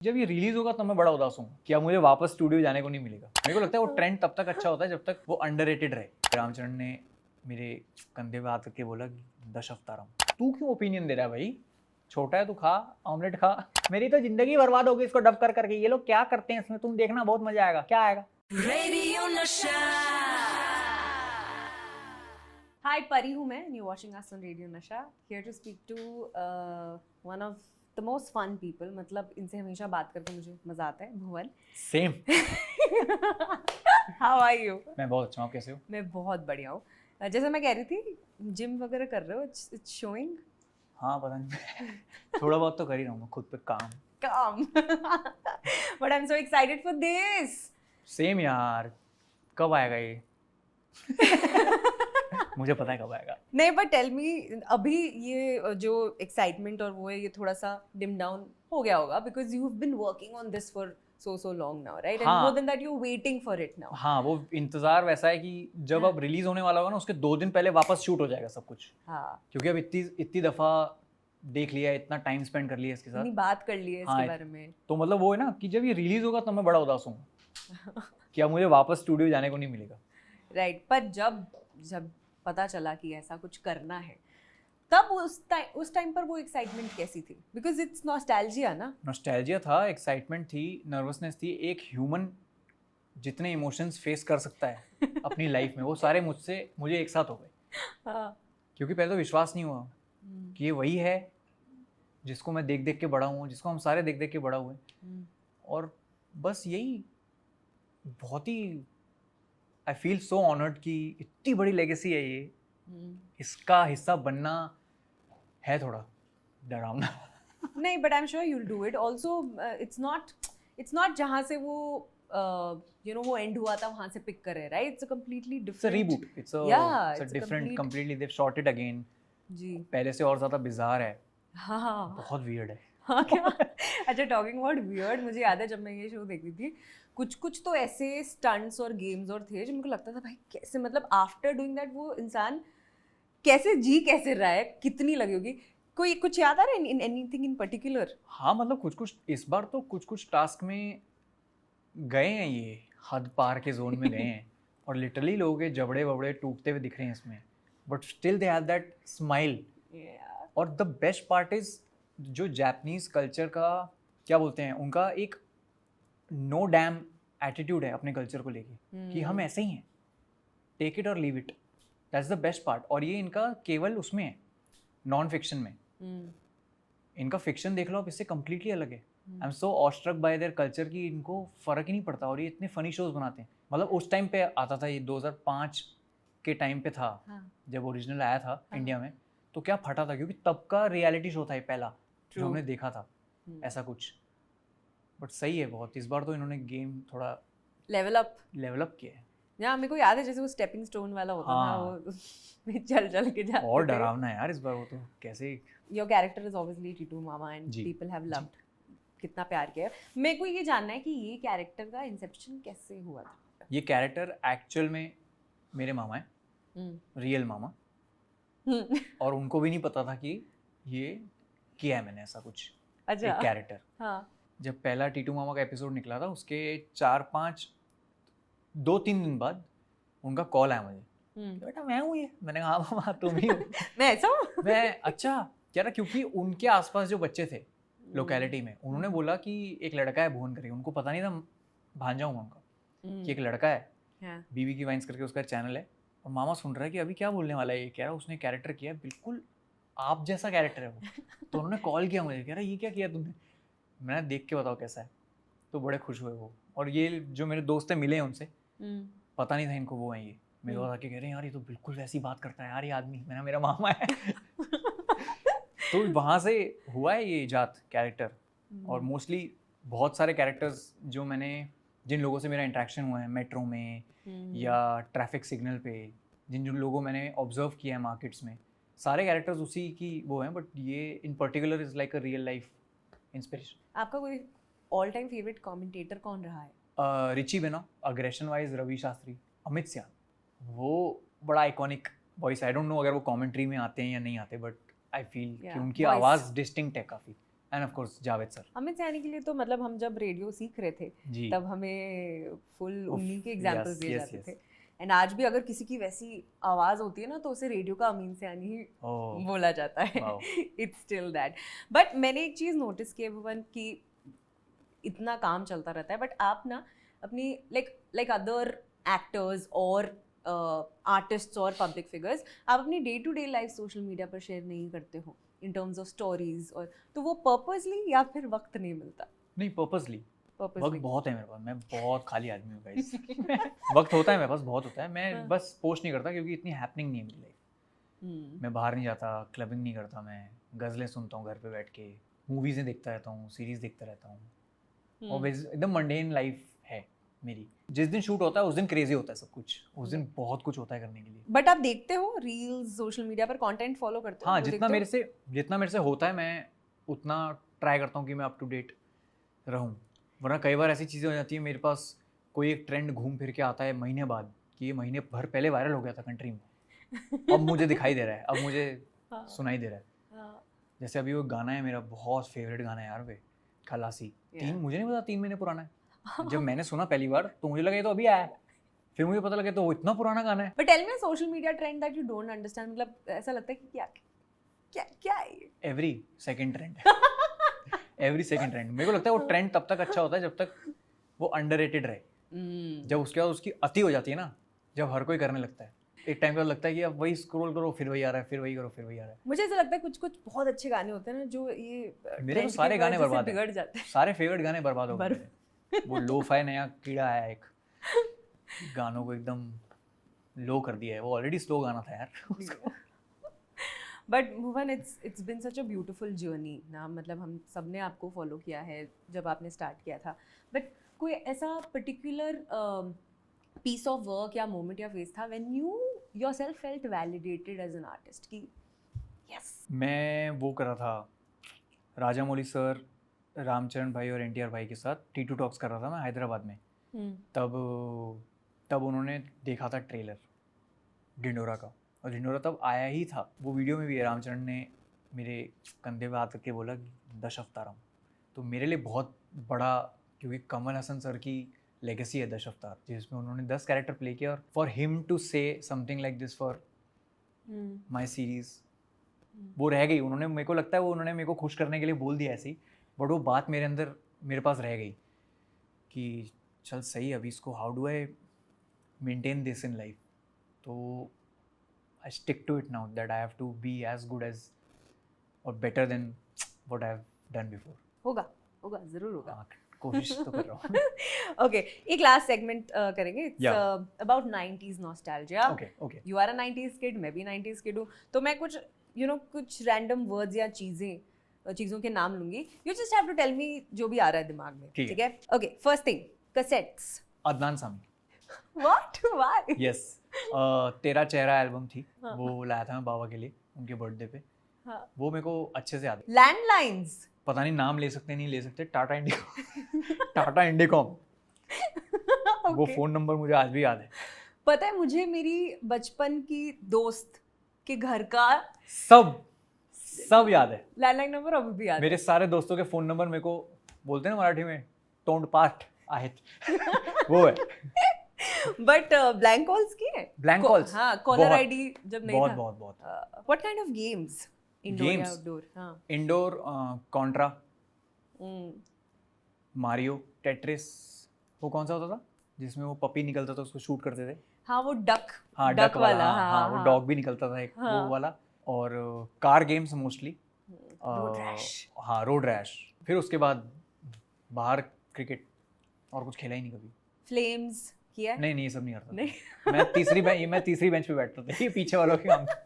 जब ये रिलीज होगा तब मैं बड़ा उदास हूँ कि अब मुझे वापस स्टूडियो जाने को नहीं मिलेगा। मेरे को लगता है वो ट्रेंड तब तक अच्छा होता है जब तक वो अंडररेटेड रहे। रामचरण ने मेरे कंधे पे हाथ रख के बोला कि दश अवतारम, तू क्यों ओपिनियन दे रहा है भाई, छोटा है तू, खा ऑमलेट खा। मेरी तो जिंदगी बर्बाद होगी इसको डब कर करके। ये लोग क्या करते हैं इसमें, तुम देखना, बहुत मजा आएगा। क्या आएगा? रेडियो नशा। हाय, परी हूँ मैं, you watching us on radio Nasha, here to speak to one of the most fun people. मतलब इनसे हमेशा बात करके मुझे मजा आता है। Bhuvan. Same. How are you? मैं बहुत अच्छा हूँ, कैसे हो? मैं बहुत बढ़िया हूँ। जैसे मैं कह रही थी, जिम वगैरह कर रहे हो? It's showing. हाँ पता नहीं। थोड़ा बहुत तो कर ही रहा हूँ खुद पे काम। But I am so excited for this. Same यार, कब आएगा ये? मुझे पता है कब आएगा। नहीं, बट टेल मी, अभी ये जो एक्साइटमेंट और वो है, ये थोड़ा सा डिम डाउन हो गया होगा because you have been working on this for so long now, right? हाँ, and more than that you're waiting for it now. हाँ, वो इंतजार वैसा है कि जब अब रिलीज होने वाला होगा ना, उसके 2 दिन पहले वापस शूट हो जाएगा सब कुछ। हाँ, क्योंकि अब इतनी दफा देख लिया, इतना टाइम स्पेंड कर लिया इसके साथ, इतनी बात कर ली है इसके बारे में। तो मतलब वो है ना कि जब ये रिलीज होगा तब मैं बड़ा उदास हूँ कि अब मुझे वापस स्टूडियो जाने को नहीं मिलेगा। राइट, पर जब पता चला कि ऐसा कुछ करना है, तब उस टाइम पर वो एक्साइटमेंट कैसी थी? बिकॉज इट्स नॉस्टैल्जिया ना। नॉस्टैल्जिया था, एक्साइटमेंट थी, नर्वसनेस थी। एक ह्यूमन जितने इमोशंस फेस कर सकता है अपनी लाइफ में, वो सारे मुझे एक साथ हो गए। हाँ। क्योंकि पहले तो विश्वास नहीं हुआ कि ये वही है जिसको मैं देख देख के बड़ा हुआ, जिसको हम सारे देख देख के बड़ा हुए। और बस यही बहुत ही, आई फील सो ऑनर्ड कि इतनी बड़ी लेगेसी है ये, इसका हिस्सा बनना है थोड़ा डरावना। नहीं, but I am sure you will do it also. It's not जहाँ से वो वो एंड हुआ था वहाँ से पिक करे, right? It's a completely different reboot, it's a different, completely they shot it again ji. पहले से और ज्यादा बिजार है। हाँ, बहुत वियर्ड है। हाँ क्या? अच्छा, टॉकिंग अबाउट वियर्ड, मुझे याद है जब मैं ये शो देखती थी, कुछ तो ऐसे स्टंट्स और गेम्स और थे जो मुझे लगता था भाई कैसे, मतलब आफ्टर डूइंग दैट वो इंसान कैसे रहा है, कितनी लगी होगी। कोई कुछ याद आ रहा है इन एनीथिंग इन पर्टिकुलर? हाँ, मतलब कुछ इस बार तो कुछ टास्क में गए हैं, ये हद पार के जोन में गए हैं और लिटरली लोगों के जबड़े वबड़े टूटते हुए दिख रहे हैं इसमें, but still they have that smile. और द बेस्ट पार्ट इज जो जापानीज कल्चर का क्या बोलते हैं, उनका एक नो डैम एटीट्यूड है अपने कल्चर को लेके कि हम ऐसे ही हैं, टेक इट और leave it. That's the best part. और ये इनका केवल उसमें है, नॉन फिक्शन में। इनका फिक्शन देख लो आप, इससे कम्प्लीटली अलग है। I am so awestruck bye their culture कि इनको फर्क ही नहीं पड़ता और ये इतने फनी शोज बनाते हैं। मतलब उस टाइम पे आता था, ये 2005 के टाइम पे था। हाँ। जब ओरिजिनल आया था इंडिया में तो क्या फटा था, क्योंकि तब का रियलिटी शो था ये पहला जो हमने देखा था ऐसा कुछ। बट सही है बहुत, इस बार तो इन्होंने गेम थोड़ा लेवल अप किया है। या मेरे को याद है जैसे वो स्टेपिंग स्टोन वाला होता था, वो चल के जाते और डरावना है यार इस बार वो तो। कैसे your character is obviously Titu mama and people have loved, कितना प्यार किया। मेरे को ये जानना है कि ये कैरेक्टर का इंसेप्शन कैसे हुआ था? ये कैरेक्टर एक्चुअल में मेरे मामा है, रियल मामा। और उनको भी नहीं पता था कि ये किया है मैंने ऐसा कुछ। अच्छा, एक कैरेक्टर। हाँ। जब पहला टीटू मामा का एपिसोड निकला था, उसके 2-3 दिन बाद उनका कॉल आया मुझे, बेटा मैं हूँ ये। मैंने कहा हाँ मामा तुम ही हो। मैं ऐसा हूँ? मैं अच्छा क्या रहा, क्योंकि उनके आसपास जो बच्चे थे लोकेलिटी में, उन्होंने बोला कि एक लड़का है भुवन करके। उनको पता नहीं था, भांजा हूँ उनका, कि एक लड़का है बीबी की वाइन्स करके उसका चैनल है। और मामा सुन रहा है कि अभी क्या बोलने वाला है ये, कह रहा उसने कैरेक्टर किया बिल्कुल आप जैसा कैरेक्टर है वो। तो उन्होंने कॉल किया मुझे, कह रहा ये क्या किया तुमने? मैंने देख के बताओ कैसा है। तो बड़े खुश हुए वो। और ये जो मेरे दोस्त मिले हैं उनसे, पता नहीं था इनको वो है ये। मेरे को आके कह रहे हैं यार ये तो बिल्कुल वैसी बात करता है यार ये आदमी। मैंने मेरा मामा है। तो वहाँ से हुआ है ये जात कैरेक्टर। और मोस्टली बहुत सारे कैरेक्टर्स जो जिन लोगों से मेरा इंटरेक्शन हुआ है मेट्रो में या ट्रैफिक सिग्नल पे, जिन लोगों मैंने ऑब्जर्व किया है मार्केट्स में, सारे कैरेक्टर्स उसी की वो हैं। बट ये इन particular is like a real life inspiration. आपका कोई ऑल टाइम फेवरेट कमेंटेटर कौन रहा है? रिची बेनो, अग्रेशन वाइज रवि शास्त्री, अमित सियान, वो बड़ा iconic voice. I don't know अगर वो कमेंट्री में आते हैं या नहीं आते, बट आई फील कि उनकी आवाज़ डिस्टिंक्ट है काफ़ी। End of course Javed sir Amit Saini के लिए तो मतलब हम जब रेडियो सीख रहे थे जी तब हमें फुल उफ, उन्हीं के एग्जांपल्स yes, दिए yes, जाते yes. थे एंड आज भी अगर किसी की वैसी आवाज होती है ना तो उसे रेडियो का अमीन सैनी ही ओह बोला जाता है wow. It's still that but मैंने एक चीज नोटिस की है भुवन कि इतना काम चलता रहता है बट आप ना अपनी लाइक अदर एक्टर्स और आर्टिस्ट्स और पब्लिक फिगर्स आप अपनी day to day life social media पर शेयर नहीं करते हो इन टर्म्स ऑफ स्टोरीज और तो वो पर्पसली या फिर वक्त नहीं मिलता नहीं पर्पसली वक्त पर्पसली बहुत है मेरे पास, मैं बहुत खाली आदमी हूँ गाइस वक्त होता है मेरे पास, बहुत होता है, मैं हाँ। बस पोस्ट नहीं करता क्योंकि इतनी हैपनिंग नहीं है मेरी लाइफ। मैं बाहर नहीं जाता, क्लबिंग नहीं करता, मैं गज़लें सुनता हूँ घर पे बैठ के, मूवीज़ें देखता रहता हूँ, सीरीज़ देखता रहता हूँ और एकदम मंडेन लाइफ है मेरी। जिस दिन शूट होता है उस दिन क्रेजी होता है सब कुछ, उस दिन बहुत कुछ होता है करने के लिए। बट आप देखते हो रील्स सोशल मीडिया पर कंटेंट फॉलो करते हो? हाँ, वो जितना देखते हो? जितना मेरे से होता है मैं उतना ट्राई करता हूँ कि मैं अप टू डेट रहूँ, वरना कई बार ऐसी चीज़ें हो जाती है मेरे पास, कोई एक ट्रेंड घूम फिर के आता है महीने बाद कि ये महीने भर पहले वायरल हो गया था कंट्री में, अब मुझे दिखाई दे रहा है, अब मुझे हाँ, सुनाई दे रहा है। हाँ, जैसे अभी वो गाना है मेरा बहुत फेवरेट गाना है यार, वे खलासी, Yeah. मुझे नहीं पता 3 महीने पुराना है। जब मैंने सुना पहली बार तो मुझे लगा ये तो अभी आया है, फिर मुझे पता लगा तो वो इतना पुराना गाना है। But tell me a social media trend that you don't understand. मतलब ऐसा लगता है कि क्या क्या क्या है ये? Every second trend every second trend मेरे को लगता है वो ट्रेंड तब तक अच्छा होता है जब तक वो अंडररेटेड रहे। जब उसके बाद उसकी अति हो जाती है ना, जब हर कोई करने लगता है, एक टाइम पे लगता है कि अब वही स्क्रॉल करो फिर वही आ रहा है, फिर वही करो फिर वही आ रहा है। मुझे ऐसा लगता है कुछ कुछ बहुत अच्छे गाने होते हैं ना जो ये मेरे तो trend सारे की गाने वजह से बर्बाद हैं, बिगड़ जाते हैं। सारे फेवरेट गाने बर्बाद हो गए मेरे। वो लो फाई नया कीड़ा आया एक, गानों को एकदम लो कर दिया है, वो ऑलरेडी स्लो गाना था यार। But Bhuvan it's been such a beautiful journey ना, मतलब हम सब ने आपको फॉलो किया है जब आपने स्टार्ट किया था, बट कोई ऐसा पर्टिकुलर पीस ऑफ वर्क या मोमेंट या फेज था when you yourself felt validated as an artist कि यस मैं वो कर रहा था राजा मौली सर, रामचरण भाई और एनटीआर भाई के साथ T2 टॉक्स कर रहा था मैं हैदराबाद में। तब उन्होंने देखा था ट्रेलर ढिंडोरा का, और ढिंडोरा तब आया ही था, वो वीडियो में भी है, रामचरण ने मेरे कंधे पे हाथ रख के बोला कि दश अवतारम, तो मेरे लिए बहुत बड़ा, क्योंकि कमल हसन सर की लेगेसी है दश अवतार, जिसमें उन्होंने 10 कैरेक्टर प्ले किया, और for him to say something like this for my series, वो रह गई। उन्होंने, मेरे को लगता है वो उन्होंने मेरे को खुश करने के लिए बोल दिया ऐसे ही, बट वो बात मेरे अंदर, मेरे पास रह गई कि चल सही, अभी इसको how do I maintain this in life, तो I stick to it now that I have to be as good as or better than what I have done before. होगा होगा जरूर होगा, कोशिश तो कर रहा हूँ। ओके एक लास्ट सेगमेंट करेंगे, it's Yeah. About 90s nostalgia. Okay you are a 90s kid, मैं भी 90s किड हूँ, तो मैं कुछ कुछ रैंडम वर्ड्स या चीज़ों के नाम लूंगी, you just have to tell me जो भी आ रहा है दिमाग में, ठीक है। ठीक है? Okay first thing, cassettes. Adnan Sami. What why? Yes, तेरा चेहरा एल्बम थी, हाँ। वो लाया था मैं बाबा के लिए उनके बर्थडे पे, हाँ। वो मेरे को अच्छे से याद है। लैंडलाइंस। पता नहीं नाम ले सकते नहीं ले सकते, टाटा इंडिको टाटा इंडिकॉम, वो फोन नंबर मुझे आज भी याद है। पता है मुझे मेरी बचपन की दोस्त के घर का सब याद है, लैंडलाइन नंबर अभी भी याद है। मेरे सारे दोस्तों के फोन नंबर मेरे को बोलते हैं ना मराठी में तोंड पाठ आहेत वो है। बट ब्लैंक कॉल्स की है? ब्लैंक कॉल्स, हाँ, कॉलर बहुत, आईडी जब नहीं बहुत था। बहुत बहुत। What kind of games? Indoor या Games? आउटडोर? हाँ। इंडोर कॉन्ट्रा, हम्म, मारियो, टेट्रिस, वो कौन सा होता था जिसमें वो पपी निकलता था उसको शूट करते थे? हाँ वो डक, हाँ डक वाला, हाँ, हाँ, वो डॉग भी निकलता था एक, हाँ। वो वाला। और car games mostly, road rash. हाँ रोड रैश। फिर उसके बाद बाहर क्रिकेट, और कुछ खेला ही नहीं कभी। फ्लेम्स किया है? नहीं ये सब नहीं करता नहीं। था। मैं तीसरी बेंच पे बैठता था, ये पीछे वालों के काम था।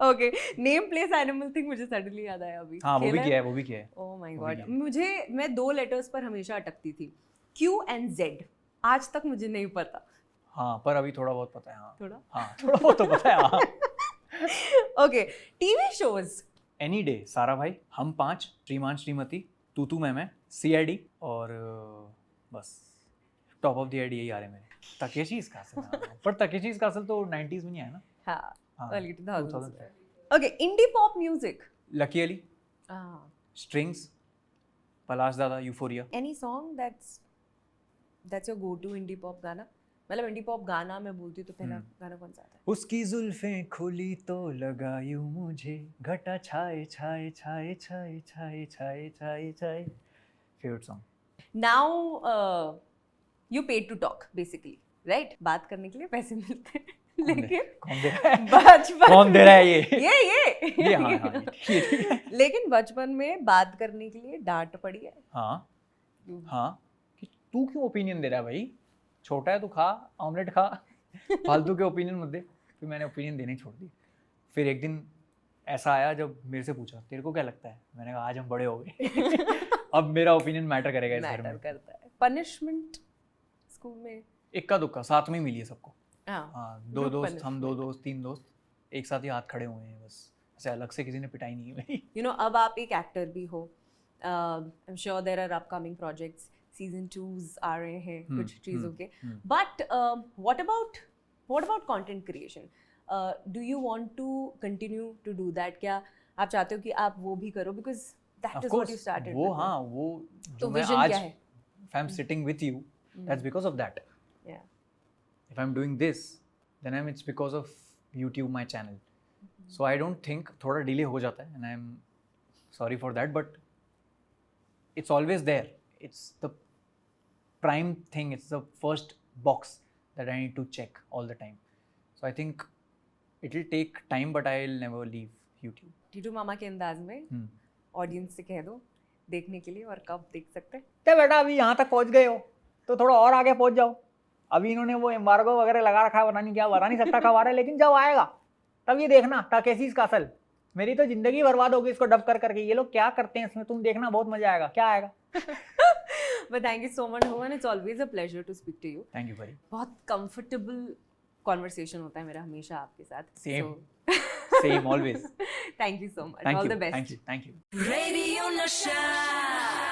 Okay, name place animal thing मुझे सडनली याद आया अभी। हाँ वो भी खेला किया है, वो भी किया है। ओह माय वो भी गॉड, किया है। मैं 2 लेटर्स पर हमेशा अटकती थी, Q and Z, आज तक मुझे नहीं पता। हाँ पर अभी थोड़ा बहुत पता है। हाँ थोड़ा? हाँ थोड़ा बहुत तो पता है। हाँ okay, TV shows. Any day, सारा भाई, हम 5, श्रीमान श्रीमती, तू मैं, CID, और बस टॉप ऑफ द हेड यही आ रहे हैं मेरे। तकेशी's कासल, पर तकेशी's कासल तो 90s में नहीं आया ना। हाँ, हाँ, early 2000s। 2000 okay, indie pop music. Lucky Ali, Strings, Palash Dada, Euphoria. Any song that's your go to indie pop गाना? मतलब indie pop गाना मैं बोलती हूँ तो पहला गाना कौन सा आता है? उसकी जुल्फें खुली तो लगा यूं मुझे घटा छाए छाए छाए छाए छाए छाए छाए छाए. Favorite song. Now you paid to talk basically, right? बात करने के लिए पैसे मिलते हैं. लेकिन कौन दे रहा है? बचपन कौन दे रहा है ये? ये हाँ हाँ ये ठीक है. लेकिन बचपन में बात करने के लिए डांट पड़ी है. हाँ हाँ कि तू क्यों ओपिनियन दे रहा है भाई? छोटा है तू खा ऑमलेट खा, फालतू के ओपिनियन मत दे. फिर मैंने ओपिनियन देने छोड़ दी. फिर एक दिन ऐसा आया जब मेरे से पूछा तेरे को क्या लगता है, मैंने कहा आज हम बड़े हो गए. अब मेरा ओपिनियन मैटर करेगा इस घर में. मैटर करता है. पनिशमेंट स्कूल में इक्का दुक्का साथ में ही मिली है सबको. हाँ हाँ दो दोस्त, हम दो दोस्त, तीन दोस्त एक साथ ही हाथ खड़े हुए हैं बस. ऐसे अलग से किसी ने पिटाई नहीं है मेरी. you know अब आप एक एक्टर भी हो. I'm sure there are upcoming projects, season 2s आ रहे हैं कुछ चीज़ों के. But what about content creation? Do you want to continue to do that? क्या आप चाहते हो कि आप वो भी करो? Because that Of is course, what you started वो with. हाँ वो तो जो मैं vision आज क्या है? if I'm sitting with you, that's because of that. Yeah. If I'm doing this, then it's because of YouTube, my channel. So I don't think थोड़ा delay हो जाता है and I'm sorry for that, but it's always there. It's the prime thing. It's the first box that I need to check all the time. So I think it will take time, but I'll never leave YouTube. Titu मामा के अंदाज में audience से कह दो देखने के लिए, और कब देख सकते हैं? तो बेटा अभी यहाँ तक पहुँच गए हो तो थोड़ा और आगे पहुँच जाओ. अभी इन्होंने वो एम्बार्गो वगैरह लगा रखा है, पता नहीं क्या, बता नहीं सकता कब आ रहा है, लेकिन जब आएगा तब ये देखना टाकेसीज का असल. मेरी तो जिंदगी बर्बाद होगी इसको डब कर करके. ये लोग क्या करते हैं इसमें, तुम देखना बहुत मजा आएगा. क्या आएगा? But thank you so much, Rohan. It's always a pleasure to speak to you. Thank you buddy. बहुत comfortable conversation होता है मेरा हमेशा आपके साथ. Same. So, Same always. thank you so much. Thank All you. the best. Thank you. Thank you. Radio Nasha.